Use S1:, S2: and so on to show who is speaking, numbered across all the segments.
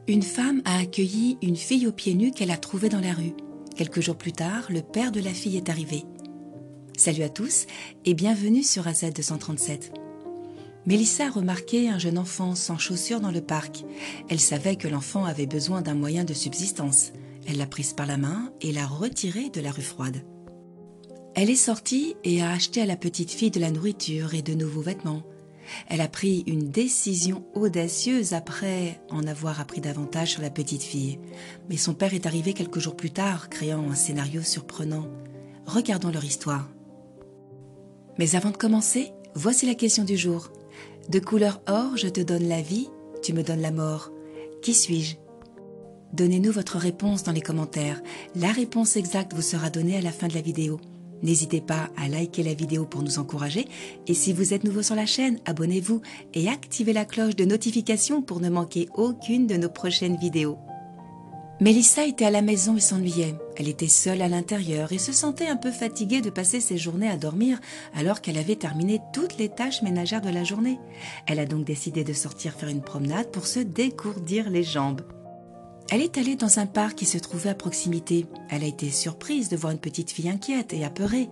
S1: Une femme a accueilli une fille aux pieds nus qu'elle a trouvée dans la rue. Quelques jours plus tard, le père de la fille est arrivé. Salut à tous et bienvenue sur AZ 237. Mélissa a remarqué un jeune enfant sans chaussures dans le parc. Elle savait que l'enfant avait besoin d'un moyen de subsistance. Elle l'a prise par la main et l'a retirée de la rue froide. Elle est sortie et a acheté à la petite fille de la nourriture et de nouveaux vêtements. Elle a pris une décision audacieuse après en avoir appris davantage sur la petite fille. Mais son père est arrivé quelques jours plus tard, créant un scénario surprenant. Regardons leur histoire. Mais avant de commencer, voici la question du jour. De couleur or, je te donne la vie, tu me donnes la mort. Qui suis-je ? Donnez-nous votre réponse dans les commentaires. La réponse exacte vous sera donnée à la fin de la vidéo. N'hésitez pas à liker la vidéo pour nous encourager et si vous êtes nouveau sur la chaîne, abonnez-vous et activez la cloche de notification pour ne manquer aucune de nos prochaines vidéos. Mélissa était à la maison et s'ennuyait. Elle était seule à l'intérieur et se sentait un peu fatiguée de passer ses journées à dormir alors qu'elle avait terminé toutes les tâches ménagères de la journée. Elle a donc décidé de sortir faire une promenade pour se dégourdir les jambes. Elle est allée dans un parc qui se trouvait à proximité. Elle a été surprise de voir une petite fille inquiète et apeurée.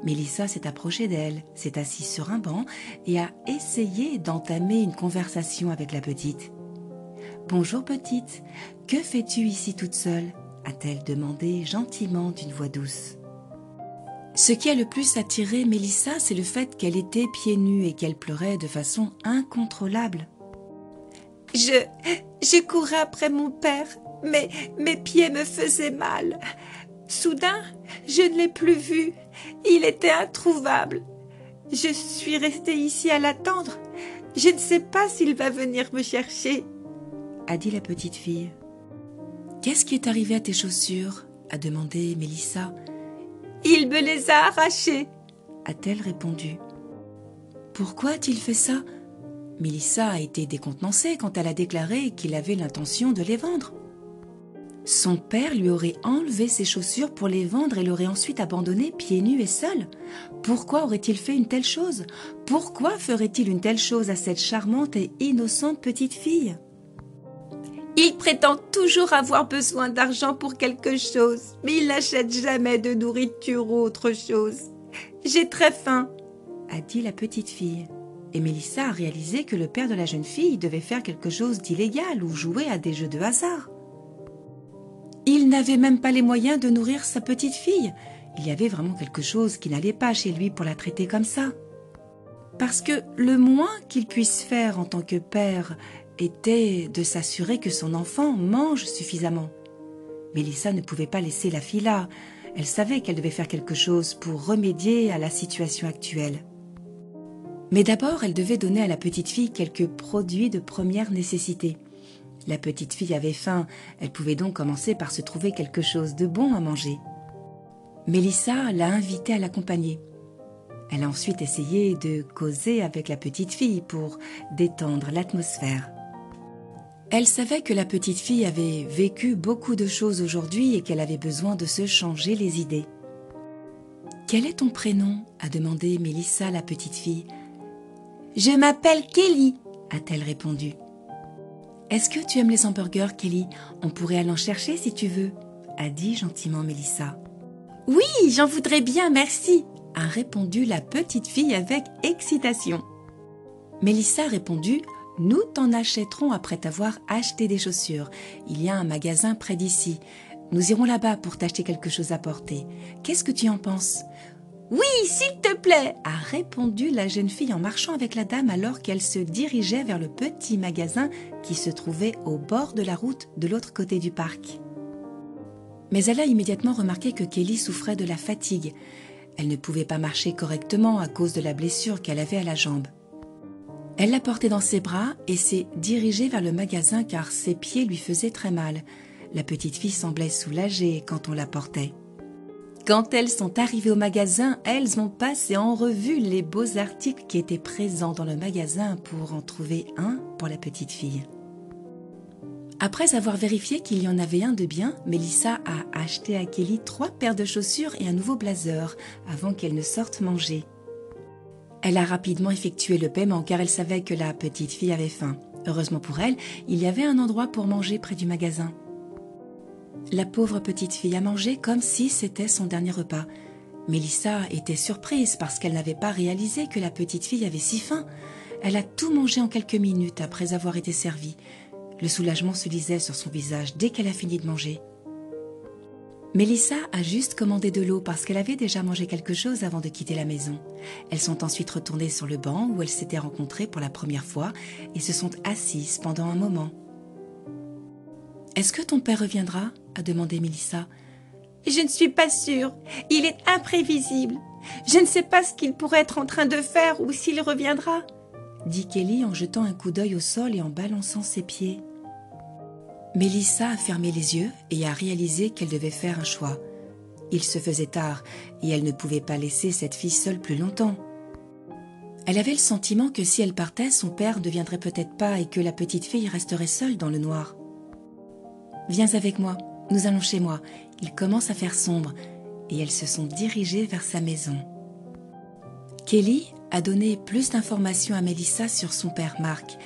S1: Mélissa s'est approchée d'elle, s'est assise sur un banc et a essayé d'entamer une conversation avec la petite. « Bonjour petite, que fais-tu ici toute seule ?» a-t-elle demandé gentiment d'une voix douce. Ce qui a le plus attiré Mélissa, c'est le fait qu'elle était pieds nus et qu'elle pleurait de façon incontrôlable.
S2: Je courais après mon père, mais mes pieds me faisaient mal. Soudain, je ne l'ai plus vu. Il était introuvable. Je suis restée ici à l'attendre. Je ne sais pas s'il va venir me chercher,
S1: a dit la petite fille. « Qu'est-ce qui est arrivé à tes chaussures ?» a demandé Mélissa.
S2: « Il me les a arrachées, »
S1: a-t-elle répondu. « Pourquoi a-t-il fait ça ?» Mélissa a été décontenancée quand elle a déclaré qu'il avait l'intention de les vendre. Son père lui aurait enlevé ses chaussures pour les vendre et l'aurait ensuite abandonné pieds nus et seul. Pourquoi aurait-il fait une telle chose ? Pourquoi ferait-il une telle chose à cette charmante et innocente petite fille ?
S2: Il prétend toujours avoir besoin d'argent pour quelque chose, mais il n'achète jamais de nourriture ou autre chose. J'ai très faim,
S1: a dit la petite fille. Et Mélissa a réalisé que le père de la jeune fille devait faire quelque chose d'illégal ou jouer à des jeux de hasard. Il n'avait même pas les moyens de nourrir sa petite fille. Il y avait vraiment quelque chose qui n'allait pas chez lui pour la traiter comme ça. Parce que le moins qu'il puisse faire en tant que père était de s'assurer que son enfant mange suffisamment. Mélissa ne pouvait pas laisser la fille là. Elle savait qu'elle devait faire quelque chose pour remédier à la situation actuelle. Mais d'abord, elle devait donner à la petite fille quelques produits de première nécessité. La petite fille avait faim, elle pouvait donc commencer par se trouver quelque chose de bon à manger. Mélissa l'a invitée à l'accompagner. Elle a ensuite essayé de causer avec la petite fille pour détendre l'atmosphère. Elle savait que la petite fille avait vécu beaucoup de choses aujourd'hui et qu'elle avait besoin de se changer les idées. « Quel est ton prénom ?» a demandé Mélissa à la petite fille.
S2: « Je m'appelle Kelly, »
S1: a-t-elle répondu. « Est-ce que tu aimes les hamburgers, Kelly ? On pourrait aller en chercher si tu veux, » a dit gentiment Mélissa.
S2: « Oui, j'en voudrais bien, merci, »
S1: a répondu la petite fille avec excitation. Mélissa a répondu « Nous t'en achèterons après t'avoir acheté des chaussures. Il y a un magasin près d'ici. Nous irons là-bas pour t'acheter quelque chose à porter. Qu'est-ce que tu en penses ?»
S2: « Oui, s'il te plaît !»
S1: a répondu la jeune fille en marchant avec la dame alors qu'elle se dirigeait vers le petit magasin qui se trouvait au bord de la route de l'autre côté du parc. Mais elle a immédiatement remarqué que Kelly souffrait de la fatigue. Elle ne pouvait pas marcher correctement à cause de la blessure qu'elle avait à la jambe. Elle l'a portée dans ses bras et s'est dirigée vers le magasin car ses pieds lui faisaient très mal. La petite fille semblait soulagée quand on la portait. Quand elles sont arrivées au magasin, elles ont passé en revue les beaux articles qui étaient présents dans le magasin pour en trouver un pour la petite fille. Après avoir vérifié qu'il y en avait un de bien, Mélissa a acheté à Kelly 3 paires de chaussures et un nouveau blazer avant qu'elle ne sorte manger. Elle a rapidement effectué le paiement car elle savait que la petite fille avait faim. Heureusement pour elle, il y avait un endroit pour manger près du magasin. La pauvre petite fille a mangé comme si c'était son dernier repas. Mélissa était surprise parce qu'elle n'avait pas réalisé que la petite fille avait si faim. Elle a tout mangé en quelques minutes après avoir été servie. Le soulagement se lisait sur son visage dès qu'elle a fini de manger. Mélissa a juste commandé de l'eau parce qu'elle avait déjà mangé quelque chose avant de quitter la maison. Elles sont ensuite retournées sur le banc où elles s'étaient rencontrées pour la première fois et se sont assises pendant un moment. « Est-ce que ton père reviendra ?» a demandé Mélissa.
S2: « Je ne suis pas sûre. Il est imprévisible. Je ne sais pas ce qu'il pourrait être en train de faire ou s'il reviendra. »
S1: dit Kelly en jetant un coup d'œil au sol et en balançant ses pieds. Mélissa a fermé les yeux et a réalisé qu'elle devait faire un choix. Il se faisait tard et elle ne pouvait pas laisser cette fille seule plus longtemps. Elle avait le sentiment que si elle partait, son père ne viendrait peut-être pas et que la petite fille resterait seule dans le noir. « Viens avec moi, nous allons chez moi. Il commence à faire sombre. » Et elles se sont dirigées vers sa maison. Kelly a donné plus d'informations à Mélissa sur son père Marc.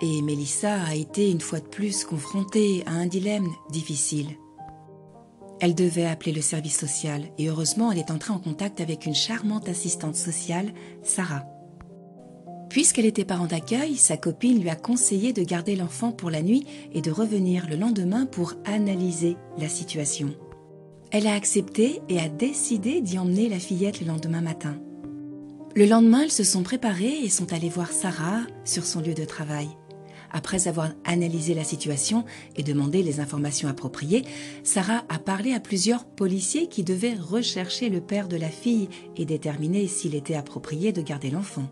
S1: Et Mélissa a été une fois de plus confrontée à un dilemme difficile. Elle devait appeler le service social et heureusement elle est entrée en contact avec une charmante assistante sociale, Sarah. Puisqu'elle était parent d'accueil, sa copine lui a conseillé de garder l'enfant pour la nuit et de revenir le lendemain pour analyser la situation. Elle a accepté et a décidé d'y emmener la fillette le lendemain matin. Le lendemain, elles se sont préparées et sont allées voir Sarah sur son lieu de travail. Après avoir analysé la situation et demandé les informations appropriées, Sarah a parlé à plusieurs policiers qui devaient rechercher le père de la fille et déterminer s'il était approprié de garder l'enfant.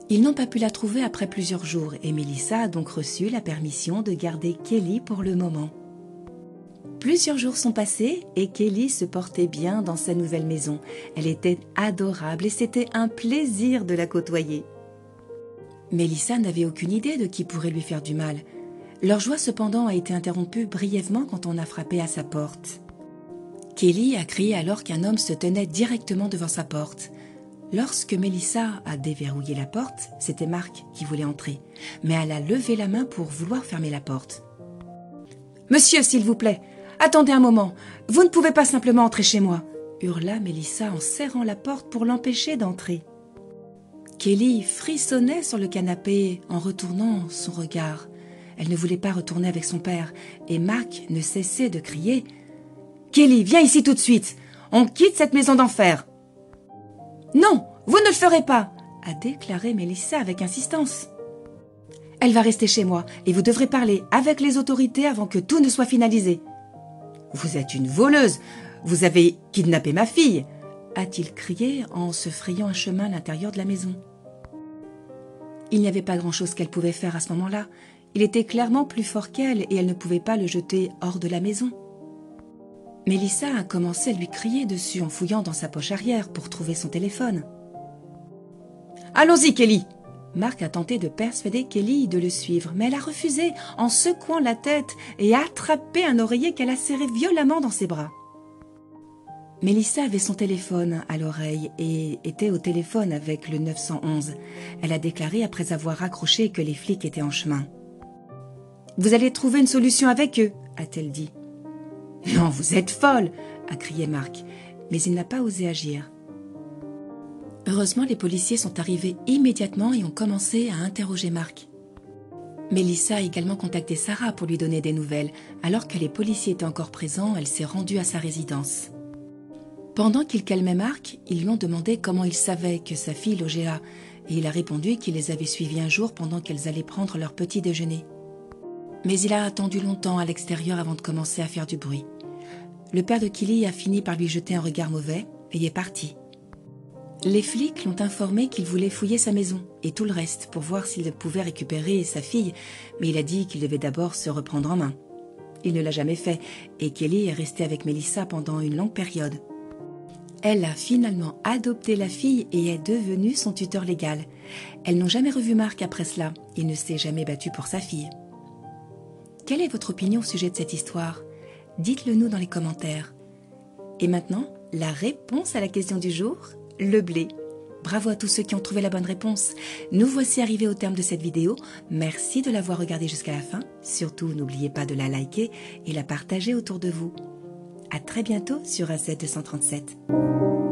S1: Ils n'ont pas pu la trouver après plusieurs jours et Mélissa a donc reçu la permission de garder Kelly pour le moment. Plusieurs jours sont passés et Kelly se portait bien dans sa nouvelle maison. Elle était adorable et c'était un plaisir de la côtoyer. Mélissa n'avait aucune idée de qui pourrait lui faire du mal. Leur joie cependant a été interrompue brièvement quand on a frappé à sa porte. Kelly a crié alors qu'un homme se tenait directement devant sa porte. Lorsque Mélissa a déverrouillé la porte, c'était Marc qui voulait entrer, mais elle a levé la main pour vouloir fermer la porte. « Monsieur, s'il vous plaît, attendez un moment, vous ne pouvez pas simplement entrer chez moi !» hurla Mélissa en serrant la porte pour l'empêcher d'entrer. Kelly frissonnait sur le canapé en retournant son regard. Elle ne voulait pas retourner avec son père et Marc ne cessait de crier « Kelly, viens ici tout de suite, on quitte cette maison d'enfer !»« Non, vous ne le ferez pas !» a déclaré Mélissa avec insistance. « Elle va rester chez moi et vous devrez parler avec les autorités avant que tout ne soit finalisé. »« Vous êtes une voleuse, vous avez kidnappé ma fille !» a-t-il crié en se frayant un chemin à l'intérieur de la maison. Il n'y avait pas grand-chose qu'elle pouvait faire à ce moment-là. Il était clairement plus fort qu'elle et elle ne pouvait pas le jeter hors de la maison. Mélissa a commencé à lui crier dessus en fouillant dans sa poche arrière pour trouver son téléphone. « Allons-y, Kelly !» Marc a tenté de persuader Kelly de le suivre, mais elle a refusé en secouant la tête et a attrapé un oreiller qu'elle a serré violemment dans ses bras. Mélissa avait son téléphone à l'oreille et était au téléphone avec le 911. Elle a déclaré après avoir raccroché que les flics étaient en chemin. « Vous allez trouver une solution avec eux » a-t-elle dit. « Non, vous êtes folle !» a crié Marc, mais il n'a pas osé agir. Heureusement, les policiers sont arrivés immédiatement et ont commencé à interroger Marc. Mélissa a également contacté Sarah pour lui donner des nouvelles. Alors que les policiers étaient encore présents, elle s'est rendue à sa résidence. Pendant qu'il calmait Marc, ils lui ont demandé comment il savait que sa fille logeait là, et il a répondu qu'il les avait suivis un jour pendant qu'elles allaient prendre leur petit déjeuner. Mais il a attendu longtemps à l'extérieur avant de commencer à faire du bruit. Le père de Kelly a fini par lui jeter un regard mauvais et est parti. Les flics l'ont informé qu'il voulait fouiller sa maison et tout le reste pour voir s'il pouvait récupérer sa fille, mais il a dit qu'il devait d'abord se reprendre en main. Il ne l'a jamais fait et Kelly est restée avec Mélissa pendant une longue période. Elle a finalement adopté la fille et est devenue son tuteur légal. Elles n'ont jamais revu Marc après cela. Il ne s'est jamais battu pour sa fille. Quelle est votre opinion au sujet de cette histoire? Dites-le nous dans les commentaires. Et maintenant, la réponse à la question du jour, le blé. Bravo à tous ceux qui ont trouvé la bonne réponse. Nous voici arrivés au terme de cette vidéo. Merci de l'avoir regardée jusqu'à la fin. Surtout, n'oubliez pas de la liker et la partager autour de vous. À très bientôt sur AZ237.